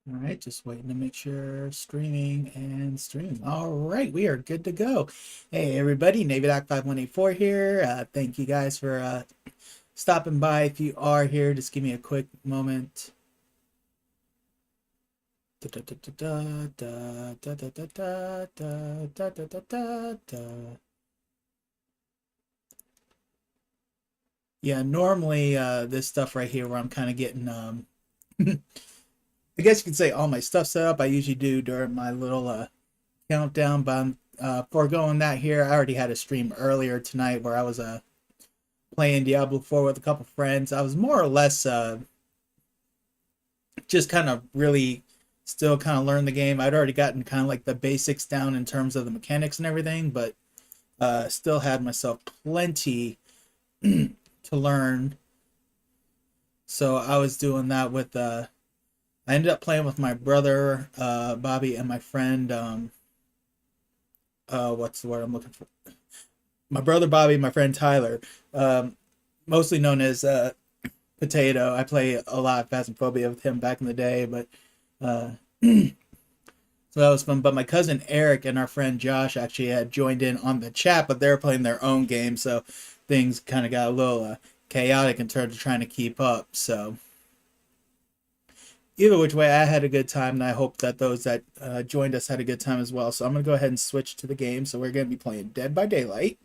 All right, just waiting to make sure streaming and streaming. All right, we are good to go. Hey everybody, NavyDoc5184 here. Thank you guys for stopping by. If you are here, just give me a quick moment. Da, da, da, da, da, da, da, da, da, da, da, da, da, da, da. Yeah, normally this stuff right here where I'm kind of getting I guess you could say all my stuff set up, I usually do during my little countdown, but I'm foregoing that here. I already had a stream earlier tonight where I was playing Diablo 4 with a couple friends. I was more or less just kind of really still kind of learn the game. I'd already gotten kind of like the basics down in terms of the mechanics and everything, but still had myself plenty to learn. So I was doing that with I ended up playing with my brother Bobby and my friend what's the word I'm looking for? My brother Bobby, my friend Tyler, mostly known as Potato. I play a lot of Phasmophobia with him back in the day, but uh, so that was fun. But my cousin Eric and our friend Josh actually had joined in on the chat, but they were playing their own game, so things kind of got a little chaotic in terms of trying to keep up. So either which way, I had a good time, and I hope that those that joined us had a good time as well. So I'm going to go ahead and switch to the game. So we're going to be playing Dead by Daylight.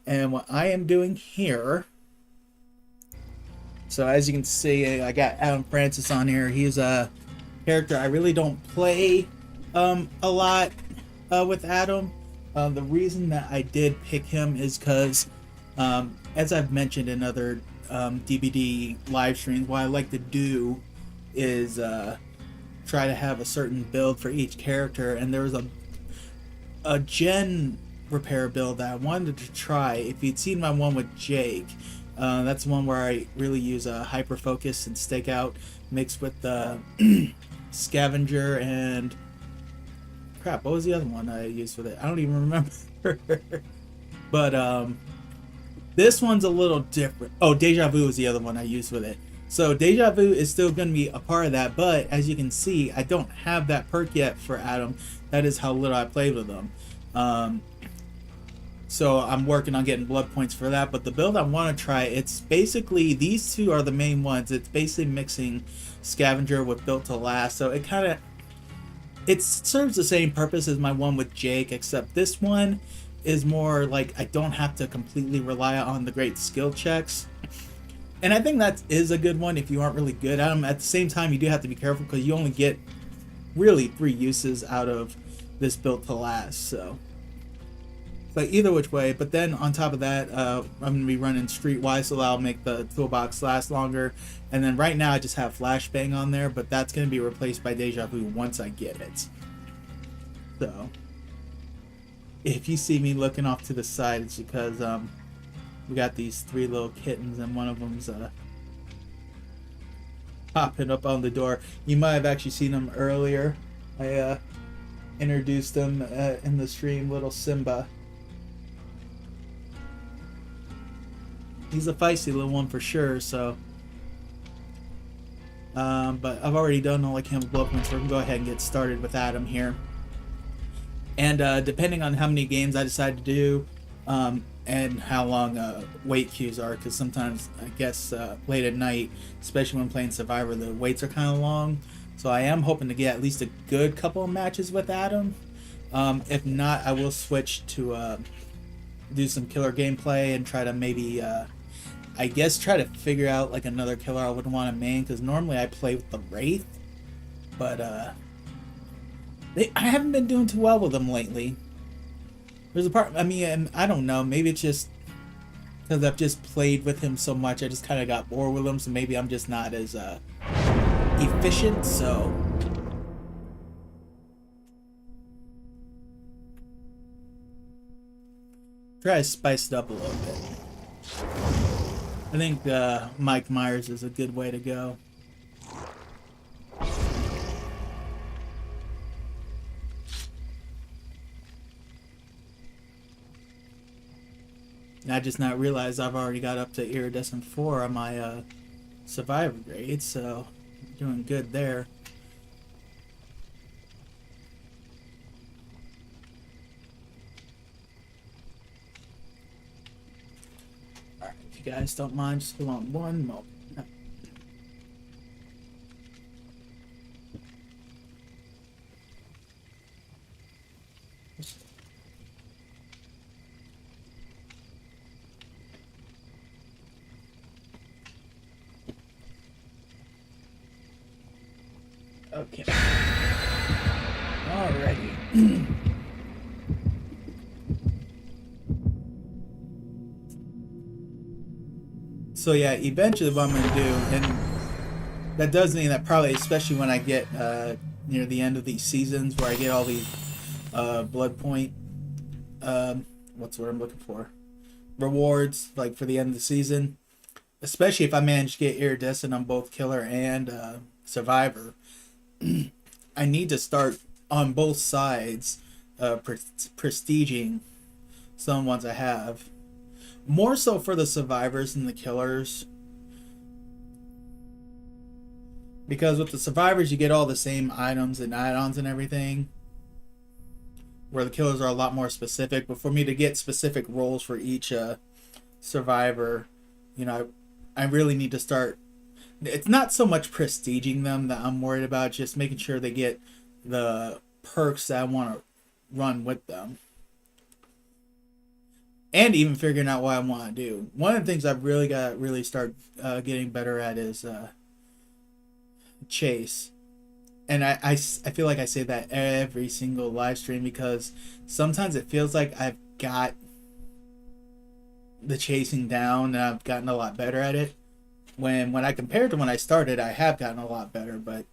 And what I am doing here, so as you can see, I got Adam Francis on here. He's a character I really don't play a lot with Adam. The reason that I did pick him is because, as I've mentioned in other DBD live streams, what I like to do is try to have a certain build for each character, and there was a gen repair build that I wanted to try. If you'd seen my one with Jake, that's one where I really use a hyper focus and stakeout mixed with the scavenger and crap. What was the other one I used with it? I don't even remember. But this one's a little different. Oh, Deja Vu is the other one I used with it. So Deja Vu is still going to be a part of that, but as you can see, I don't have that perk yet for Adam. That is how little I played with him. So I'm working on getting blood points for that. But the build I want to try, it's basically, these two are the main ones. It's basically mixing Scavenger with Built to Last. So it serves the same purpose as my one with Jake, except this one is more like I don't have to completely rely on the great skill checks. And I think that is a good one if you aren't really good at them. At the same time, you do have to be careful because you only get really 3 uses out of this Built to Last. So, but either which way. But then on top of that, I'm going to be running Streetwise, so that'll make the toolbox last longer. And then right now I just have Flashbang on there, but that's going to be replaced by Deja Vu once I get it. So if you see me looking off to the side, it's because we got these 3 little kittens, and one of them's popping up on the door. You might have actually seen them earlier. I introduced them in the stream, little Simba. He's a feisty little one for sure, so. But I've already done all I can with blood points, so we can go ahead and get started with Adam here. And depending on how many games I decide to do, and how long wait queues are, because sometimes I guess late at night, especially when playing Survivor, the waits are kind of long. So I am hoping to get at least a good couple of matches with Adam. If not, I will switch to do some killer gameplay and try to maybe I guess try to figure out like another killer I would want to main, because normally I play with the Wraith, but I haven't been doing too well with them lately. There's a part, I mean, I don't know, maybe it's just because I've just played with him so much, I just kind of got bored with him, so maybe I'm just not as efficient, so. Try to spice it up a little bit. I think Mike Myers is a good way to go. And I just not realized I've already got up to Iridescent 4 on my Survivor grade, so I'm doing good there. If you guys don't mind, just hold on one moment. Okay. Alrighty. So yeah, eventually what I'm gonna do, and that does mean that probably, especially when I get near the end of these seasons, where I get all these blood point, what's the word I'm looking for? Rewards, like for the end of the season. Especially if I manage to get iridescent on both killer and survivor. I need to start on both sides prestiging some ones I have. More so for the survivors than the killers. Because with the survivors you get all the same items and add-ons and everything. Where the killers are a lot more specific. But for me to get specific roles for each survivor, you know, I really need to start. It's not so much prestiging them that I'm worried about, just making sure they get the perks that I want to run with them. And even figuring out what I want to do. One of the things I've really got to really start getting better at is chase. And I feel like I say that every single live stream, because sometimes it feels like I've got the chasing down and I've gotten a lot better at it. When I compare to when I started, I have gotten a lot better, but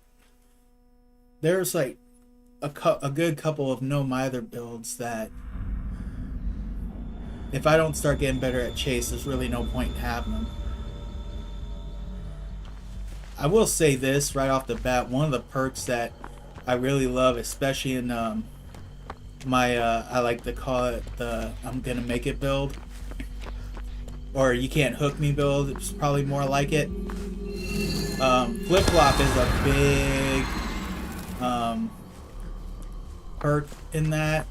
there's like a good couple of no mither builds that if I don't start getting better at chase, there's really no point in having them. I will say this right off the bat, one of the perks that I really love, especially in my I like to call it the I'm gonna make it build, or you can't hook me build, it's probably more like it. Flip-flop is a big perk in that.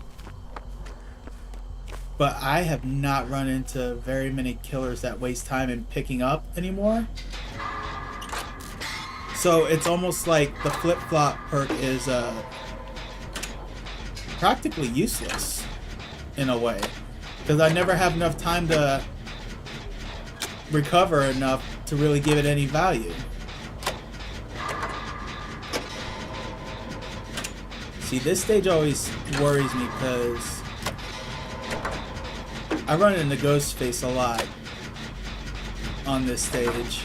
But I have not run into very many killers that waste time in picking up anymore. So it's almost like the flip-flop perk is practically useless in a way. Because I never have enough time to recover enough to really give it any value. See, this stage always worries me because I run into Ghostface a lot on this stage.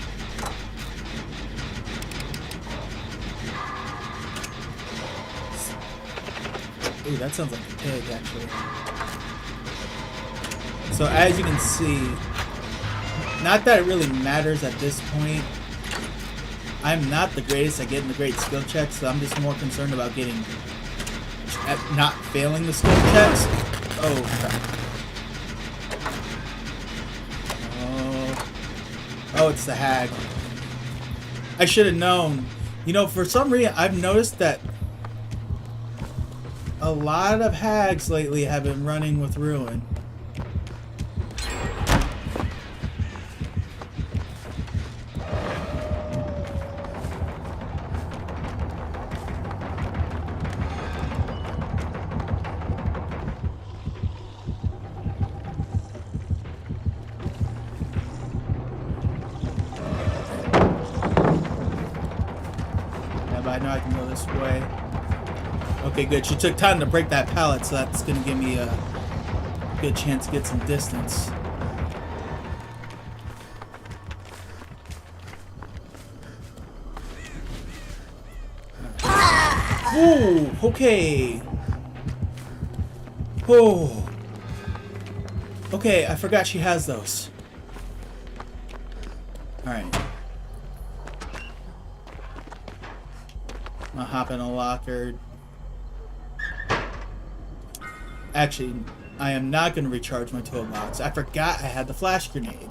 Ooh, that sounds like a pig, actually. So as you can see, not that it really matters at this point. I'm not the greatest at getting the great skill checks, so I'm just more concerned about not failing the skill checks. Oh, crap. Oh, it's the hag. I should have known. You know, for some reason, I've noticed that a lot of hags lately have been running with Ruin. I know I can go this way. Okay, good. She took time to break that pallet, so that's going to give me a good chance to get some distance. Ooh, okay. Oh. Okay, I forgot she has those. Alright. I'm gonna hop in a locker. Actually, I am not gonna recharge my toolbox. I forgot I had the flash grenade.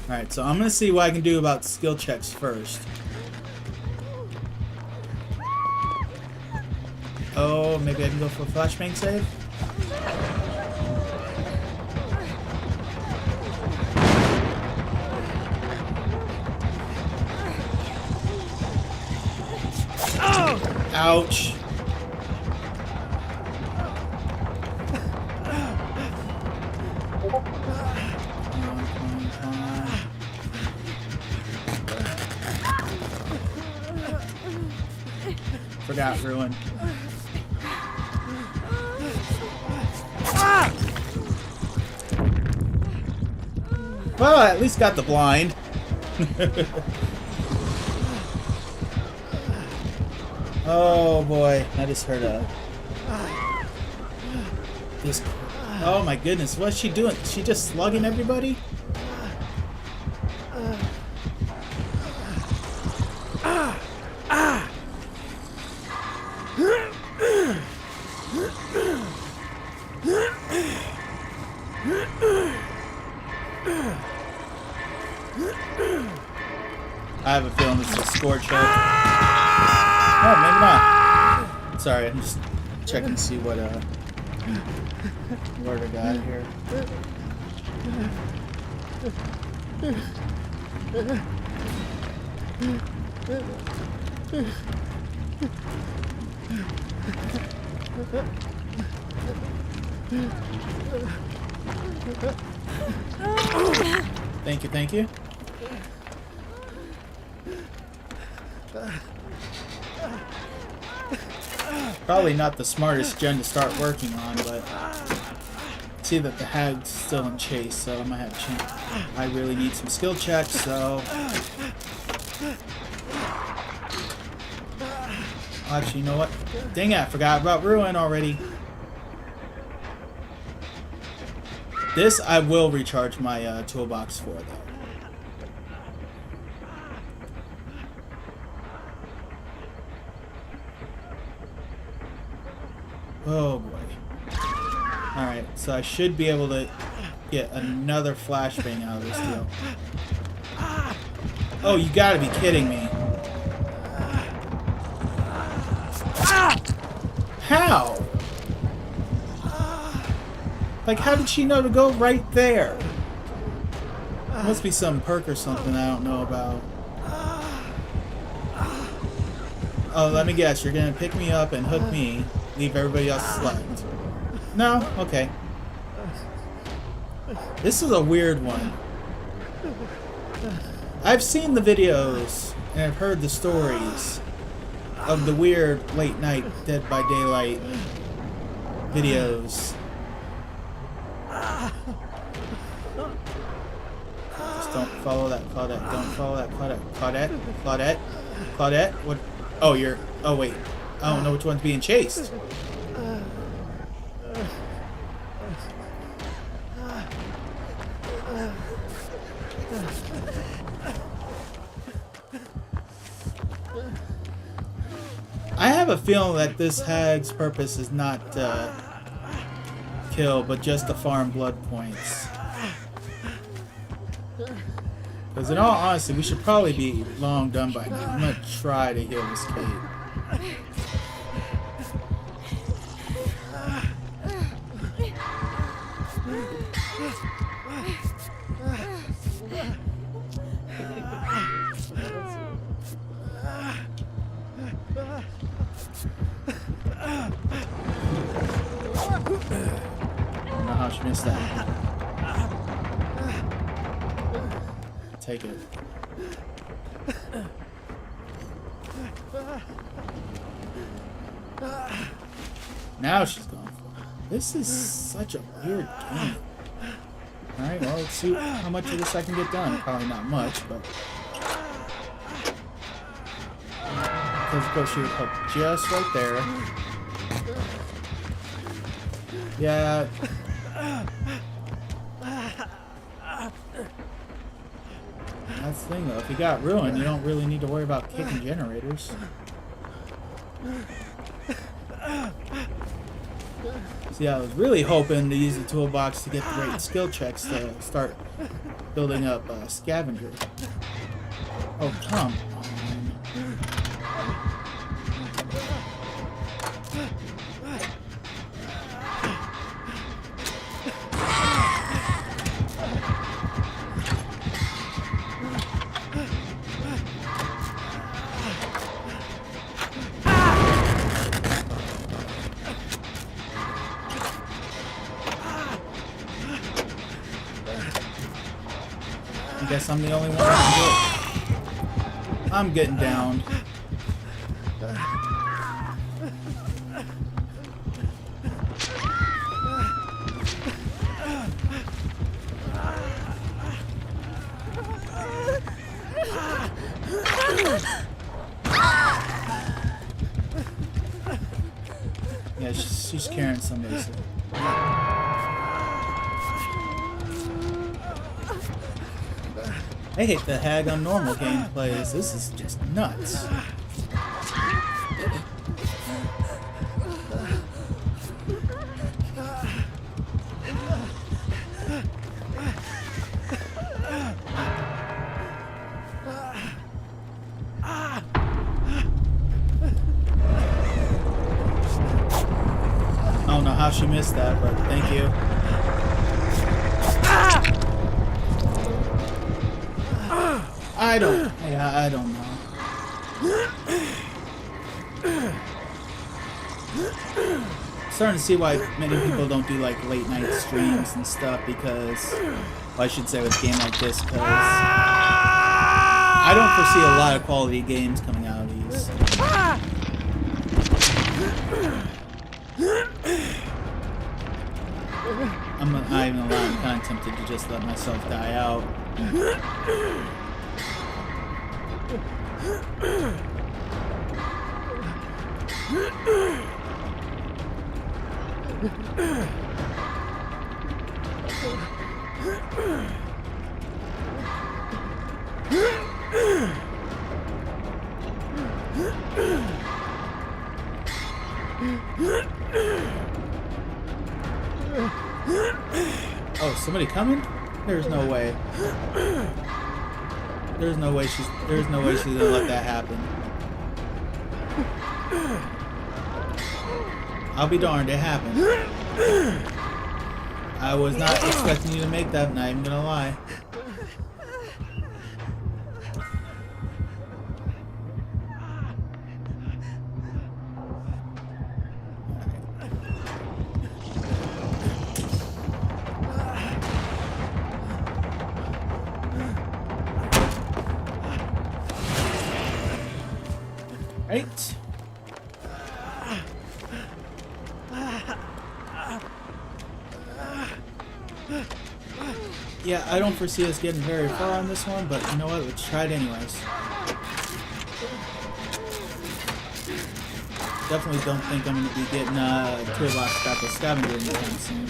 Alright, so I'm gonna see what I can do about skill checks first. Oh, maybe I can go for a flashbang save? Ouch. Forgot Ruin. Well, I at least got the blind. Oh boy, I just heard a. This. Oh my goodness, what's she doing? She just slugging everybody? I have a feeling this is a score check. Oh, maybe not. Sorry, I'm just checking to see what I got here. Thank you, thank you. Probably not the smartest gen to start working on, but see that the hag's still in chase, so I might have a chance. I really need some skill checks, so actually, you know what? Dang it, I forgot about Ruin already. This I will recharge my toolbox for, though. Oh boy. Alright, so I should be able to get another flashbang out of this deal. Oh, you gotta be kidding me. How? Like, how did she know to go right there? Must be some perk or something I don't know about. Oh, let me guess. You're gonna pick me up and hook me. Leave everybody else slugged. No? Okay. This is a weird one. I've seen the videos and I've heard the stories of the weird late night Dead by Daylight videos. Just don't follow that Claudette. Don't follow that Claudette. Claudette? Claudette? Claudette? What? Oh, you're... Oh, wait. I don't know which one's being chased. I have a feeling that this hag's purpose is not kill, but just to farm blood points. Because in all honesty, we should probably be long done by now. I'm gonna try to heal this kid. I don't know how she missed that. Take it. Now she's gone. This is such a weird game. Alright, well, let's see how much of this I can get done. Probably not much, but... Because, of course, she would hook just right there. Yeah. That's the thing, though. If you got Ruin, you don't really need to worry about kicking generators. See, I was really hoping to use the toolbox to get the right skill checks to start building up Scavenger. Oh, come on. I guess I'm the only one that can do it. I'm getting down. Yeah, she's carrying somebody. So. I hate the hag on normal gameplays. This is just nuts. I don't know how she missed that, but thank you. I don't know. Starting to see why many people don't do like late night streams and stuff because, well, I should say with a game like this, because I don't foresee a lot of quality games coming out of these. I'm not even gonna lie, I'm kind of tempted to just let myself die out. Oh, somebody coming? There's no way. There's no way she's gonna let that happen. I'll be darned, it happened. I was not expecting you to make that, not even gonna lie. Right. Yeah, I don't foresee us getting very far on this one, but you know what? Let's try it anyways. Definitely don't think I'm going to be getting toolbox back with scavenger anytime soon.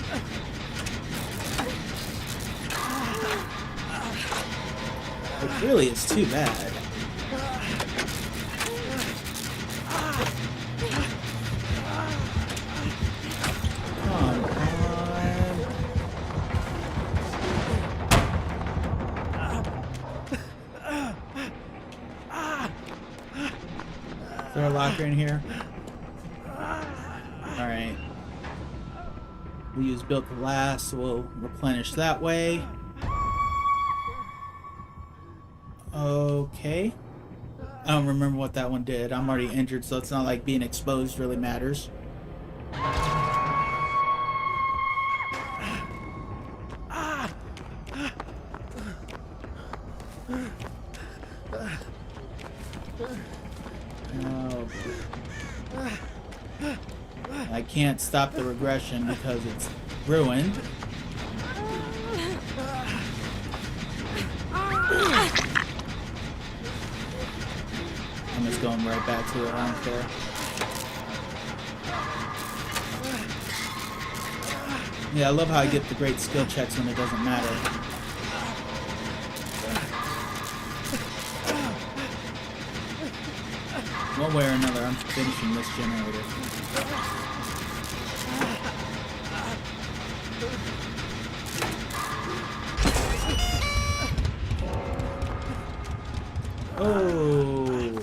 It really is too bad. Is there a locker in here? Alright. We use built to last, so we'll replenish that way. Okay. I don't remember what that one did. I'm already injured, so it's not like being exposed really matters. I can't stop the regression because it's ruined. I'm just going right back to it, I don't care. Yeah, I love how I get the great skill checks when it doesn't matter. One way or another, I'm finishing this generator. Oh.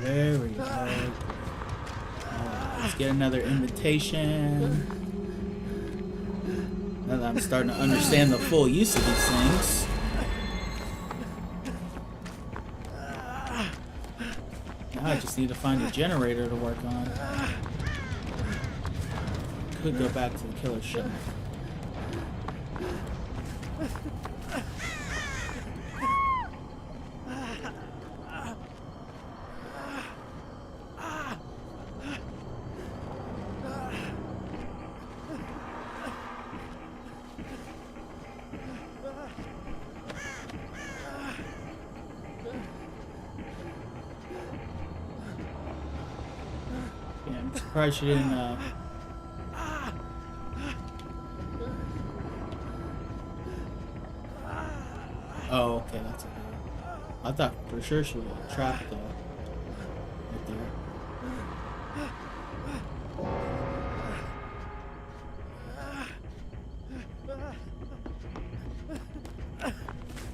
There we go. Let's get another invitation. Now that I'm starting to understand the full use of these things. Now I just need to find a generator to work on. Could go back to the killer ship. I'm surprised she didn't, Oh, okay, that's okay. I thought for sure she would have trapped, right there.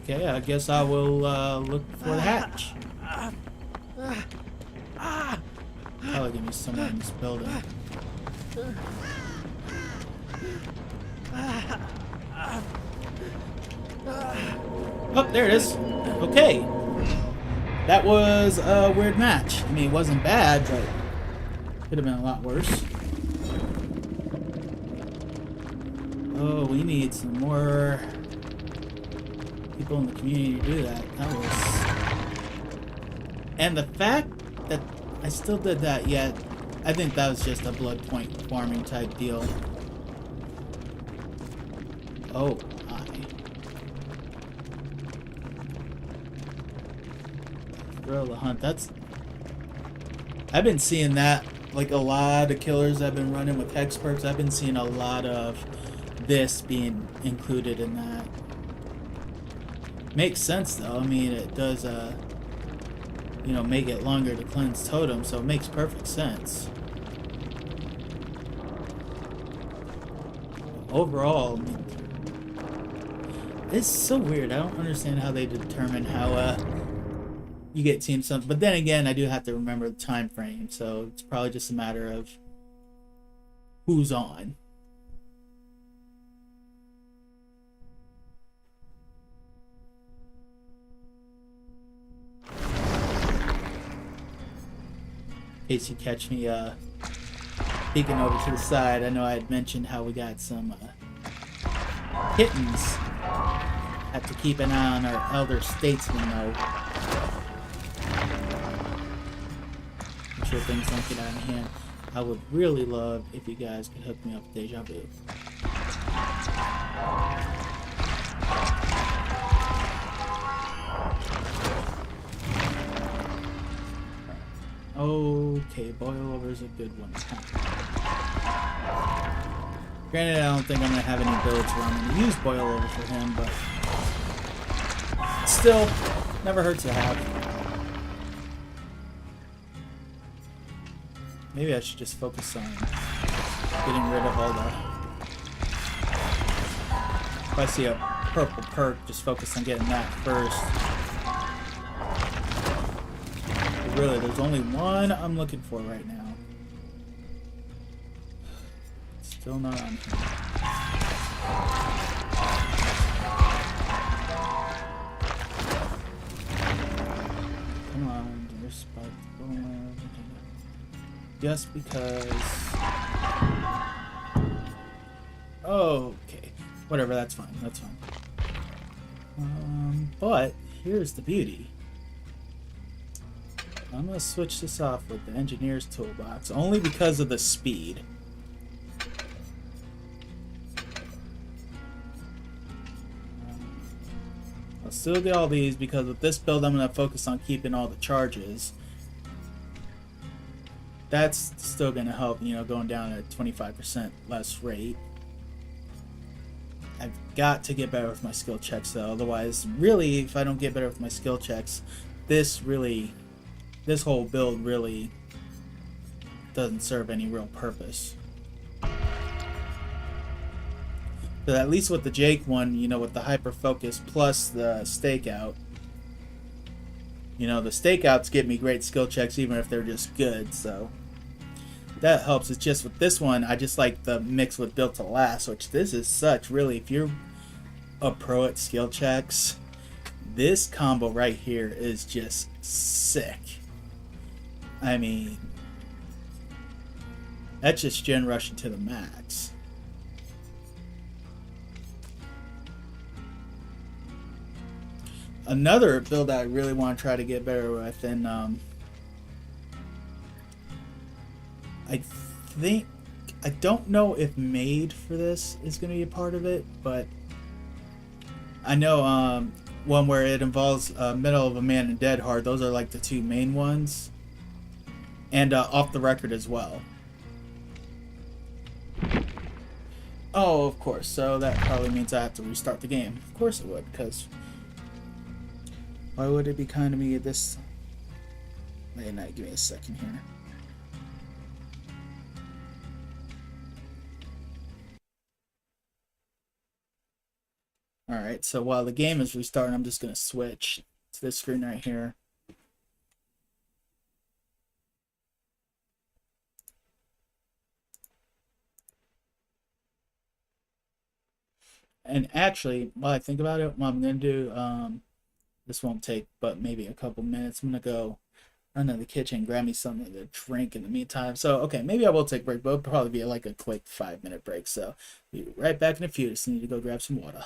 Okay, I guess I will, look for the hatch. Probably gonna be somewhere in this building. Oh, there it is. Okay. That was a weird match. I mean, it wasn't bad, but could have been a lot worse. Oh, we need some more people in the community to do that. That was... And the fact that I still did that yet, I think that was just a blood point farming type deal. Oh, my. Thrill the hunt. That's... I've been seeing that, like a lot of killers I've been running with hex perks. I've been seeing a lot of this being included in that. Makes sense though. I mean, it does, you know, make it longer to cleanse totem, so it makes perfect sense. Overall, I mean, it's so weird. I don't understand how they determine how you get team something. But then again, I do have to remember the time frame, so it's probably just a matter of who's on. In case you catch me peeking over to the side, I know I had mentioned how we got some kittens. Have to keep an eye on our elder statesman though. I'm sure things don't get out of hand. I would really love if you guys could hook me up with Deja Vu. Okay, boil over is a good one. Granted, I don't think I'm gonna have any builds where I'm gonna use boil over for him, but still, never hurts to have. Maybe I should just focus on getting rid of all the... If I see a purple perk, just focus on getting that first. Really, there's only one I'm looking for right now. Still not on here. Come on, there's spot. Just because. Okay, whatever. That's fine. That's fine. But here's the beauty. I'm going to switch this off with the engineer's toolbox, only because of the speed. I'll still get all these because with this build I'm going to focus on keeping all the charges. That's still going to help, you know, going down at 25% less rate. I've got to get better with my skill checks though, otherwise, really, if I don't get better with my skill checks, this whole build really doesn't serve any real purpose. But at least with the Jake one, you know, with the hyper focus plus the stakeout, you know, the stakeouts give me great skill checks even if they're just good, so that helps. It's just with this one, I just like the mix with built to last, which this is such, really, if you're a pro at skill checks, this combo right here is just sick. I mean, that's just gen rushing to the max. another build that I really want to try to get better with, and I think I don't know if Made for this is going to be a part of it, but I know one where it involves Middle of a Man and Dead Hard. Those are like the two main ones, and Off the Record as well. Oh, of course. So that probably means I have to restart the game. Of course it would, because why would it be kind to me this? Wait, no, give me a second here. Alright, so while the game is restarting, I'm just going to switch to this screen right here. And actually, while I think about it, what I'm going to do, this won't take but maybe a couple minutes. I'm going to go run to the kitchen, grab me something to drink in the meantime. So, okay, maybe I will take a break, but it'll probably be like a quick 5-minute break. So, be right back in a few. Just need to go grab some water.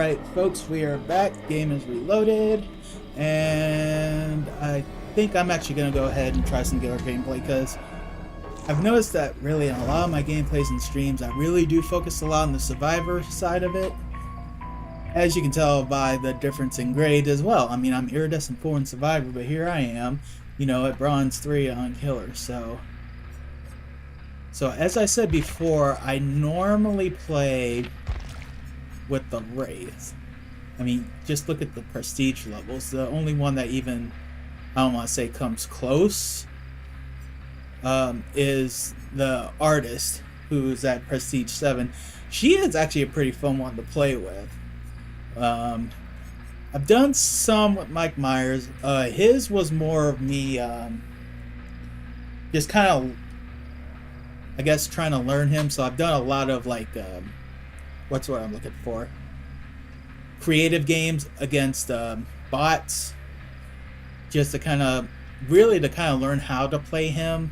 Alright, folks, we are back. Game is reloaded. And I think I'm actually going to go ahead and try some killer gameplay because I've noticed that really in a lot of my gameplays and streams, I really do focus a lot on the survivor side of it. As you can tell by the difference in grade as well. I mean, I'm Iridescent 4 in Survivor, but here I am, you know, at Bronze 3 on Killer. So as I said before, I normally play with the Wraith. I mean, just look at the prestige levels. The only one that even, I don't want to say comes close, is the Artist, who's at prestige 7. She is actually a pretty fun one to play with. I've done some with Mike Myers. His was more of me just kind of, I guess, trying to learn him. So I've done a lot of like, what's what I'm looking for? Creative games against bots, just to kind of, really to kind of learn how to play him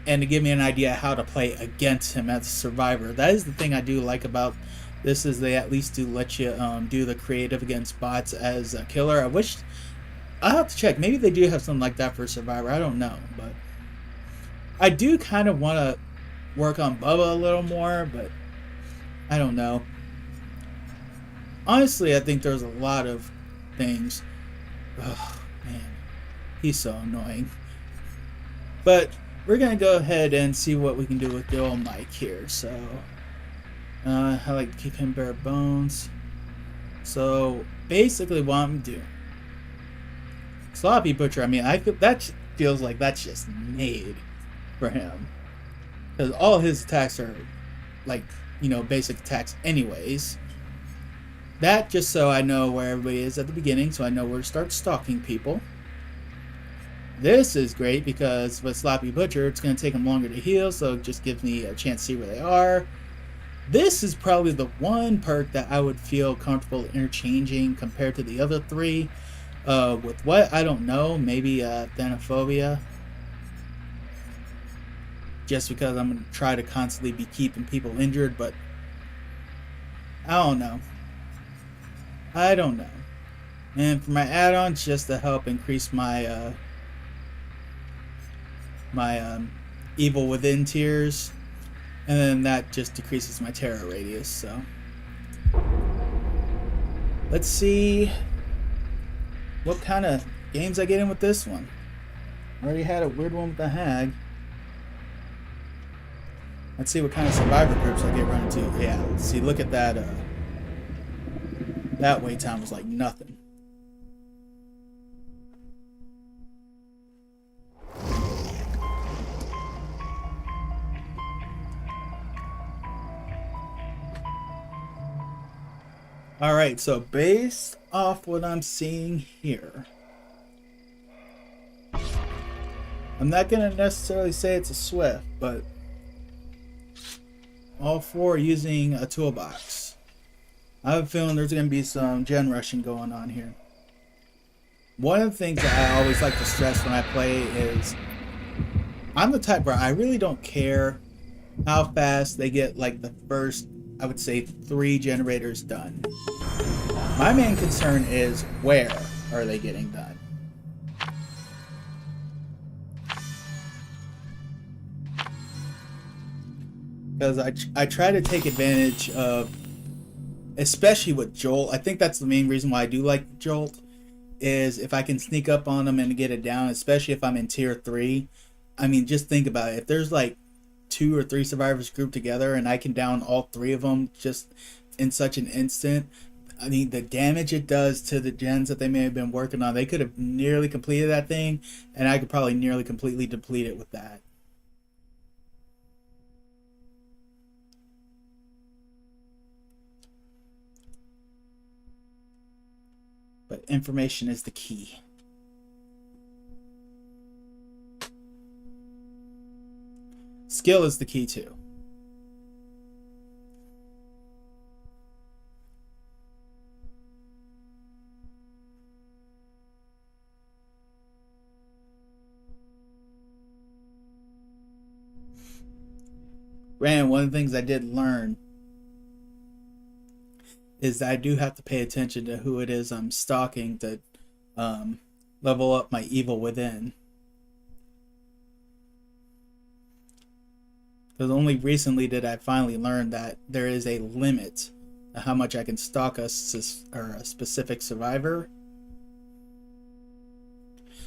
and to give me an idea how to play against him as a survivor. That is the thing I do like about this, is they at least do let you do the creative against bots as a killer. I wish, I'll have to check. Maybe they do have something like that for Survivor. I don't know, but I do kind of want to work on Bubba a little more, but I don't know. Honestly, I think there's a lot of things. Oh, man. He's so annoying. But we're going to go ahead and see what we can do with the old Mike here. So, I like to keep him bare bones. So, basically what I'm doing. Sloppy Butcher, I mean, that feels like that's just made for him. Because all his attacks are, like, you know, basic attacks anyways. That just so I know where everybody is at the beginning, so I know where to start stalking people. This is great because with Sloppy Butcher, it's going to take them longer to heal, so it just gives me a chance to see where they are. This is probably the one perk that I would feel comfortable interchanging compared to the other three. With what? I don't know. Maybe Thanophobia. Just because I'm going to try to constantly be keeping people injured, but I don't know. And for my add-ons, just to help increase my Evil Within tiers, and then that just decreases my terror radius. So let's see what kind of games I get in with this one. I already had a weird one with the Hag. Let's see what kind of survivor groups I get run into. Yeah, let's see, look at that. That wait time was like nothing. Alright, so based off what I'm seeing here, I'm not going to necessarily say it's a Swift, but all four are using a toolbox. I have a feeling there's going to be some gen rushing going on here. One of the things that I always like to stress when I play is I'm the type where I really don't care how fast they get like the first, I would say, 3 generators done. My main concern is where are they getting done? Because I try to take advantage of, especially with Jolt. I think that's the main reason why I do like Jolt, is if I can sneak up on them and get it down, especially if I'm in tier 3. I mean, just think about it. If there's like 2 or 3 survivors grouped together and I can down all 3 of them just in such an instant, I mean, the damage it does to the gens that they may have been working on, they could have nearly completed that thing, and I could probably nearly completely deplete it with that. But information is the key. Skill is the key too. Granted, one of the things I did learn is that I do have to pay attention to who it is I'm stalking to level up my evil within. Because only recently did I finally learn that there is a limit to how much I can stalk a specific survivor.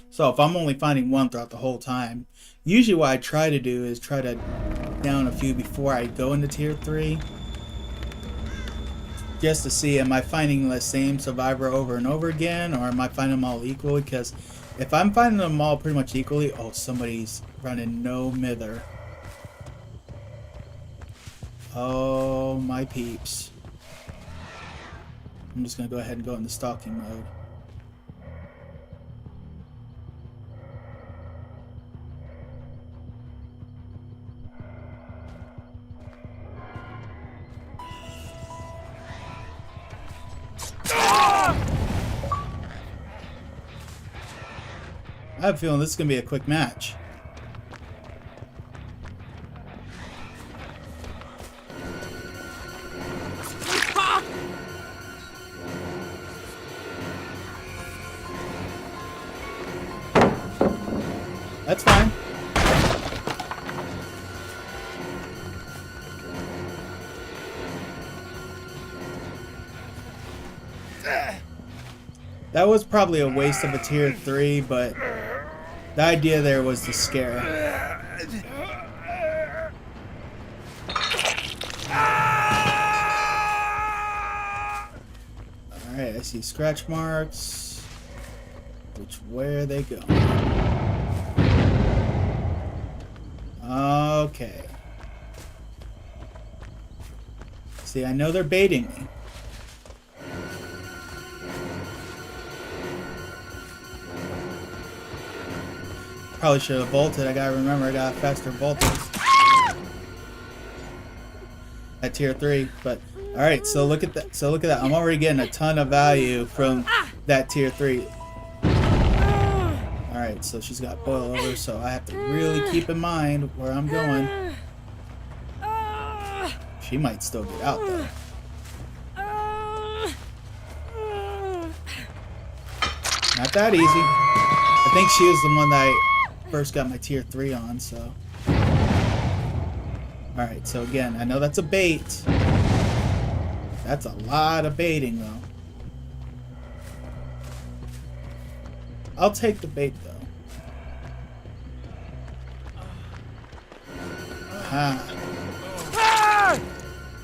So if I'm only finding one throughout the whole time, usually what I try to do is try to down a few before I go into tier 3. Just to see, am I finding the same survivor over and over again, or am I finding them all equally? Because if I'm finding them all pretty much equally, oh, somebody's running no mither. Oh, my peeps. I'm just going to go ahead and go into stalking mode. I have a feeling this is going to be a quick match. That's fine. That was probably a waste of a tier 3, but the idea there was to scare him. Alright, I see scratch marks. Where they go? Okay. See, I know they're baiting me. Probably should have bolted. I gotta remember I got faster bolted at tier 3. But alright, so look at that. So look at that. I'm already getting a ton of value from that tier 3. Alright, so she's got boil over, so I have to really keep in mind where I'm going. She might still get out though. Not that easy. I think she was the one that I first got my tier 3 on, so. Alright, so again, I know that's a bait. That's a lot of baiting though. I'll take the bait though. Ah.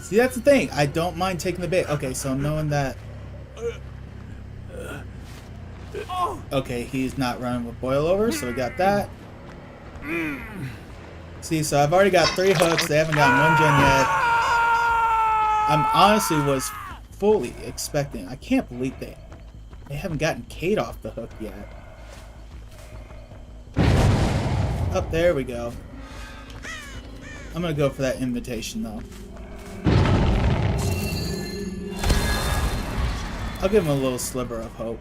See, that's the thing. I don't mind taking the bait. Okay, so knowing that. Okay, he's not running with boil over, so we got that. See, so I've already got 3 hooks. They haven't gotten 1 gen yet. I'm honestly was fully expecting. I can't believe they haven't gotten Kate off the hook yet. Up there we go. I'm gonna go for that invitation though. I'll give him a little sliver of hope.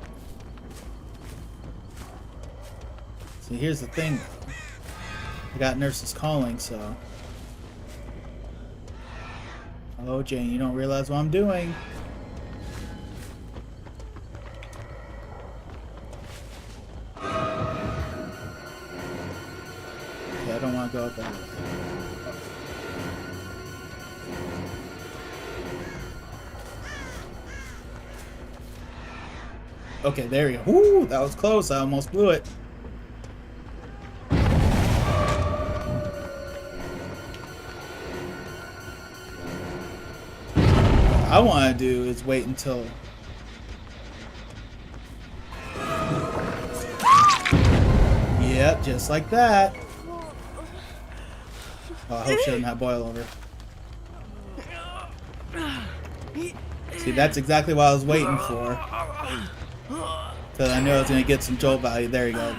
See, here's the thing though. I got nurses calling, so. Oh, Jane, you don't realize what I'm doing. Yeah, I don't want to go up that way. Okay, there we go. Woo, that was close. I almost blew it. What I want to do is wait until... Yep, just like that. Oh, I hope she doesn't have boil over. See, that's exactly what I was waiting for. Because I knew I was going to get some jolt value. There you go.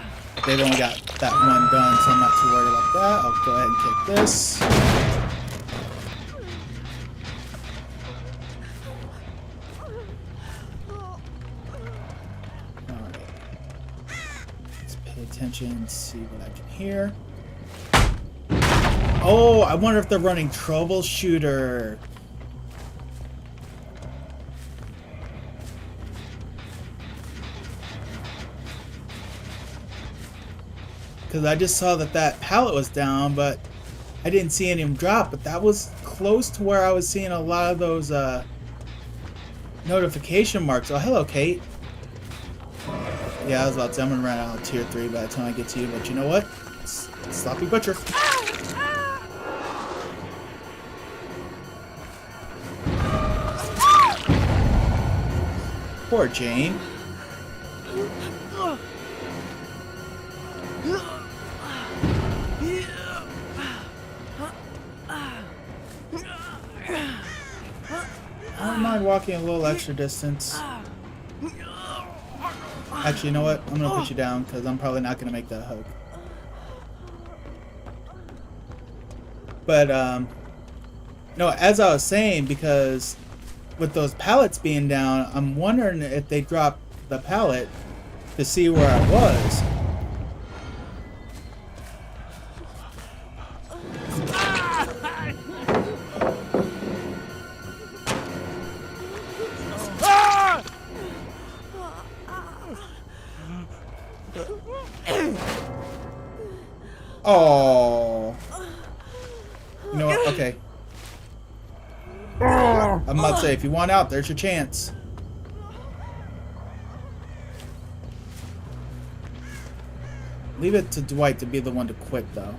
They've only got that one done, so I'm not too worried about that. I'll go ahead and take this. Alright. Let's pay attention and see what I can hear. Oh, I wonder if they're running troubleshooter. because I just saw that pallet was down, but I didn't see any of them drop. But that was close to where I was seeing a lot of those notification marks. Oh, hello, Kate. Yeah, I was about to say, I'm gonna run out of tier 3 by the time I get to you, but you know what? Sloppy Butcher. Poor Jane. I don't mind walking a little extra distance. Actually, you know what? I'm gonna put you down because I'm probably not gonna make that hook. But no, as I was saying, because with those pallets being down, I'm wondering if they dropped the pallet to see where I was. Oh. You know what? Okay. I'm about to say, if you want out, there's your chance. Leave it to Dwight to be the one to quit, though.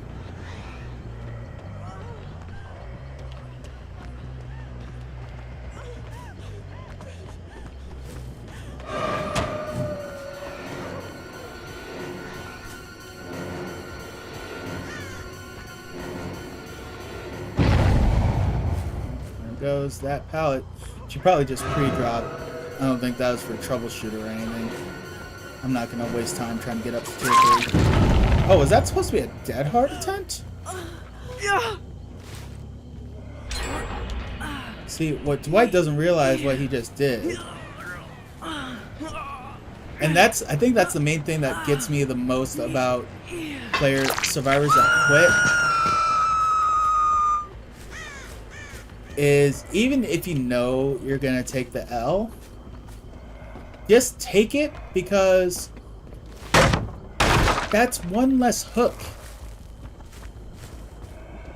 Goes that pallet. She probably just pre-dropped. I don't think that was for troubleshooter or anything. I'm not gonna waste time trying to get up to tier 3. Oh, is that supposed to be a dead hard attempt? See, what Dwight doesn't realize what he just did. And I think that's the main thing that gets me the most about survivors that quit. Is even if you know you're gonna take the L, just take it, because that's one less hook.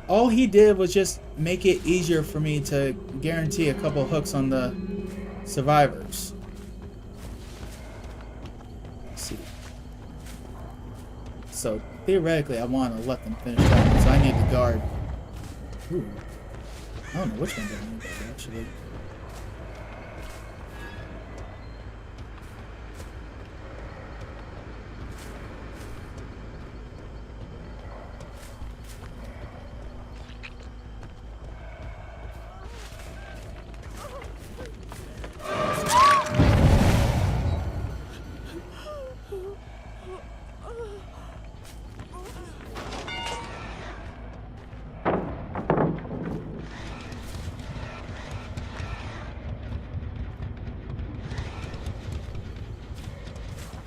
All he did was just make it easier for me to guarantee a couple hooks on the survivors. Let's see. So theoretically I want to let them finish that, so I need to guard. Ooh. I don't know which one's going to be better, actually.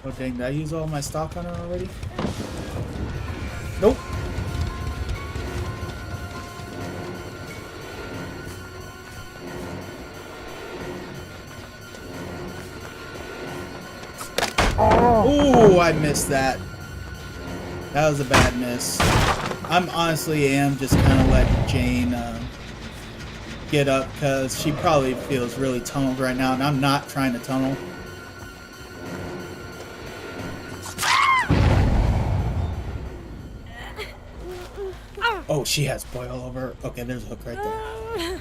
Oh dang, did I use all my stock on her already? Nope. Ooh, I missed that. That was a bad miss. I'm honestly just kind of letting Jane get up, because she probably feels really tunneled right now, and I'm not trying to tunnel. Oh, she has boil over. Okay, there's a hook right there.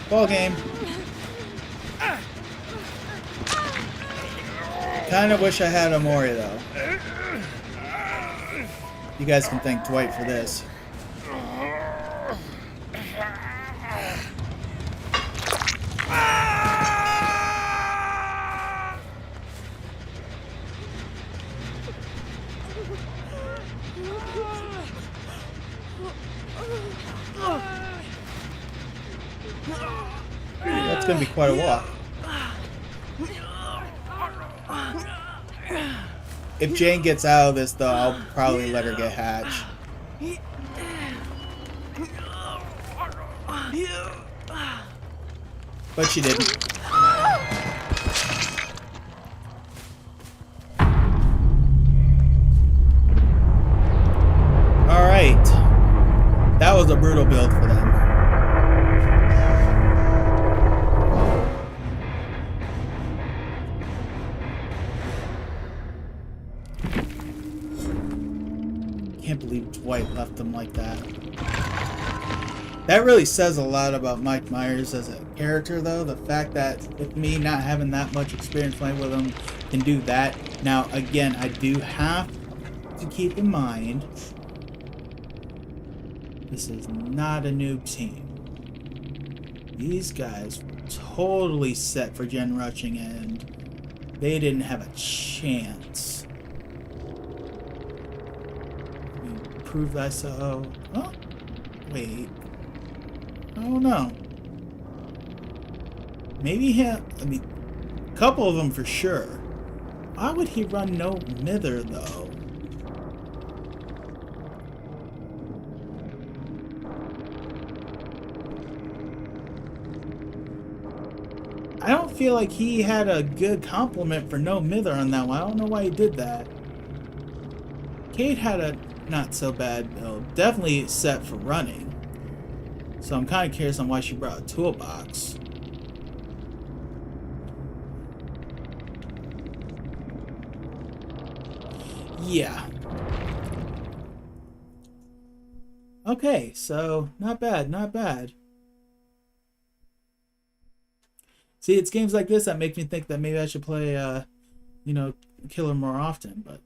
Ball game. Kind of wish I had a Mori though. You guys can thank Dwight for this. That's gonna be quite a walk. If Jane gets out of this, though, I'll probably let her get hatched. But she didn't. Alright. That was a brutal build for them. Can't believe Dwight left them like that. That really says a lot about Mike Myers as a character, though. The fact that with me not having that much experience playing with him can do that. Now, again, I do have to keep in mind this is not a noob team. These guys were totally set for gen rushing and they didn't have a chance. Prove that so. Oh, wait. Oh no. Maybe him. I mean, a couple of them for sure. Why would he run no mither though? I don't feel like he had a good compliment for no mither on that one. I don't know why he did that. Kate had a not so bad build. Definitely set for running. So I'm kind of curious on why she brought a toolbox. Yeah. Okay, so not bad, not bad. See, it's games like this that make me think that maybe I should play, you know, Killer more often, but...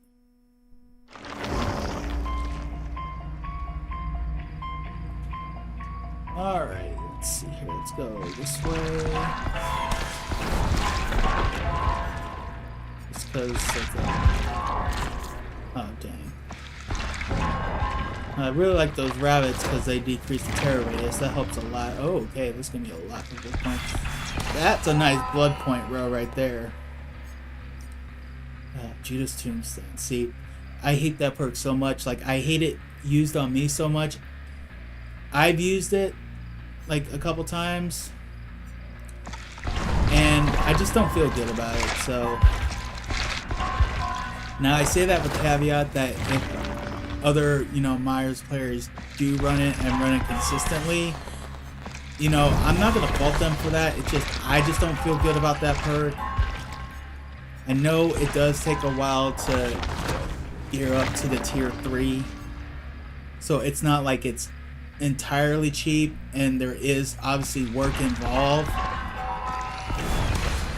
Alright, let's see here. Let's go this way. Just because of the... Oh, dang. I really like those rabbits because they decrease the terror radius. That helps a lot. Oh, okay, this is going to be a lot of blood points. That's a nice blood point row right there. Judas Tombstone. See, I hate that perk so much. Like, I hate it used on me so much. I've used it like a couple times and I just don't feel good about it. So now I say that with the caveat that if other, you know, Myers players do run it and run it consistently, you know, I'm not gonna fault them for that. It's just I just don't feel good about that perk. I know it does take a while to gear up to the tier 3, so it's not like it's entirely cheap, and there is obviously work involved,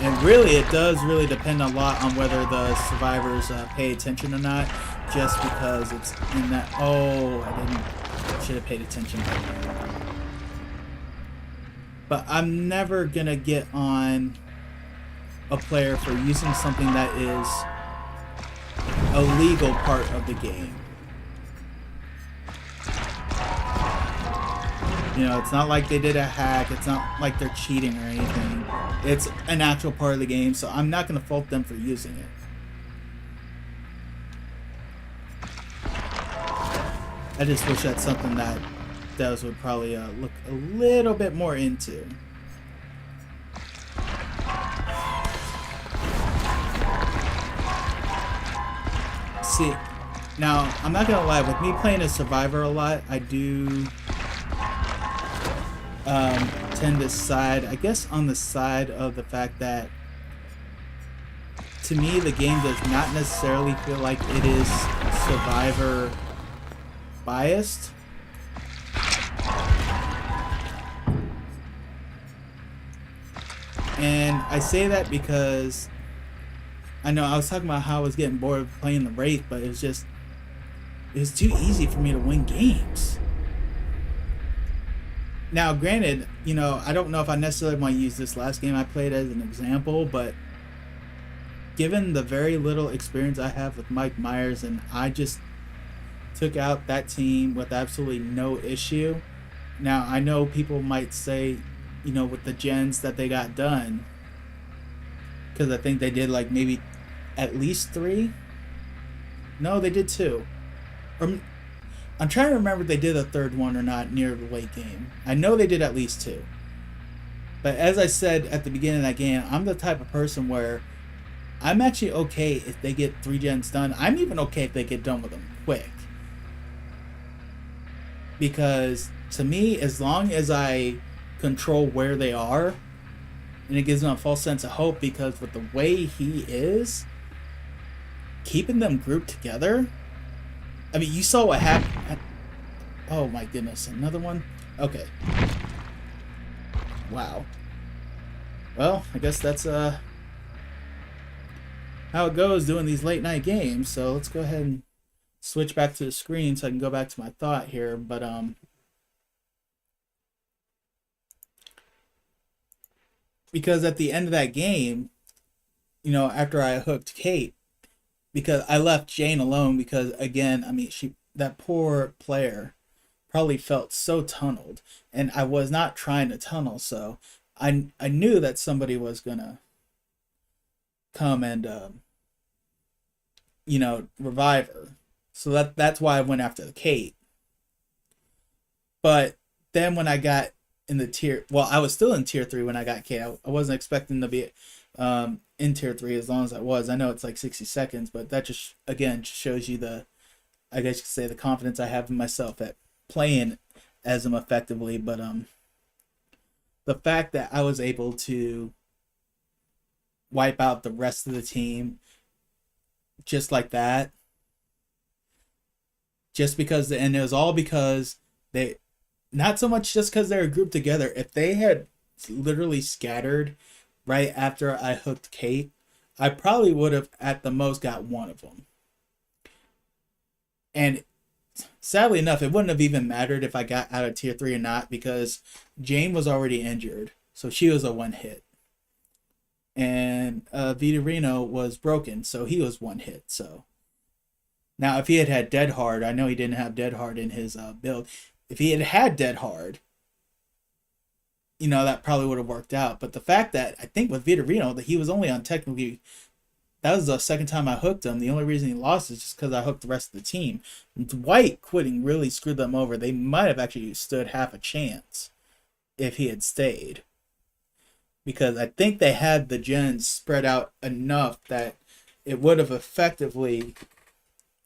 and really it does really depend a lot on whether the survivors pay attention or not, just because it's in that... Oh, I should have paid attention. But I'm never gonna get on a player for using something that is a legal part of the game. You know, it's not like they did a hack. It's not like they're cheating or anything. It's an actual part of the game, so I'm not going to fault them for using it. I just wish that's something that devs would probably look a little bit more into. See, now, I'm not going to lie. With me playing a Survivor a lot, I do... tend to side, I guess, on the side of the fact that to me the game does not necessarily feel like it is Survivor biased. And I say that because I know I was talking about how I was getting bored of playing the Wraith, but it was too easy for me to win games. Now, granted, you know, I don't know if I necessarily want to use this last game I played as an example, but given the very little experience I have with Mike Myers, and I just took out that team with absolutely no issue. Now, I know people might say, you know, with the gens that they got done, because I think they did like maybe at least 3. No, they did two. Or, I'm trying to remember if they did a third one or not near the late game. I know they did at least two. But as I said at the beginning of that game, I'm the type of person where I'm actually okay if they get 3 gens done. I'm even okay if they get done with them quick. Because to me, as long as I control where they are, and it gives them a false sense of hope, because with the way he is, keeping them grouped together, I mean, you saw what happened. Oh my goodness, another one? Okay. Wow. Well, I guess that's how it goes doing these late night games. So let's go ahead and switch back to the screen so I can go back to my thought here. But because at the end of that game, you know, after I hooked Kate, because I left Jane alone because again, I mean, that poor player probably felt so tunneled, and I was not trying to tunnel, so I knew that somebody was gonna come and you know, revive her. So that's why I went after the Kate. But then when I got in the tier, well, I was still in tier 3 when I got Kate. I wasn't expecting to be in tier 3 as long as I was. I know it's like 60 seconds, but that just again just shows you the, I guess you could say, the confidence I have in myself at playing as them effectively. But the fact that I was able to wipe out the rest of the team just like that, just because, and it was all because they, not so much just because they were grouped together. If they had literally scattered right after I hooked Kate, I probably would have at the most got one of them. And sadly enough, it wouldn't have even mattered if I got out of tier 3 or not, because Jane was already injured, so she was a one hit. And Vitorino was broken, so he was one hit. So now if he had had Dead Hard, I know he didn't have Dead Hard in his build. If he had had Dead Hard, you know, that probably would have worked out. But the fact that I think with Vitorino that he was only on technically, that was the second time I hooked him. The only reason he lost is just because I hooked the rest of the team. Dwight quitting really screwed them over. They might have actually stood half a chance if he had stayed, because I think they had the gens spread out enough that it would have effectively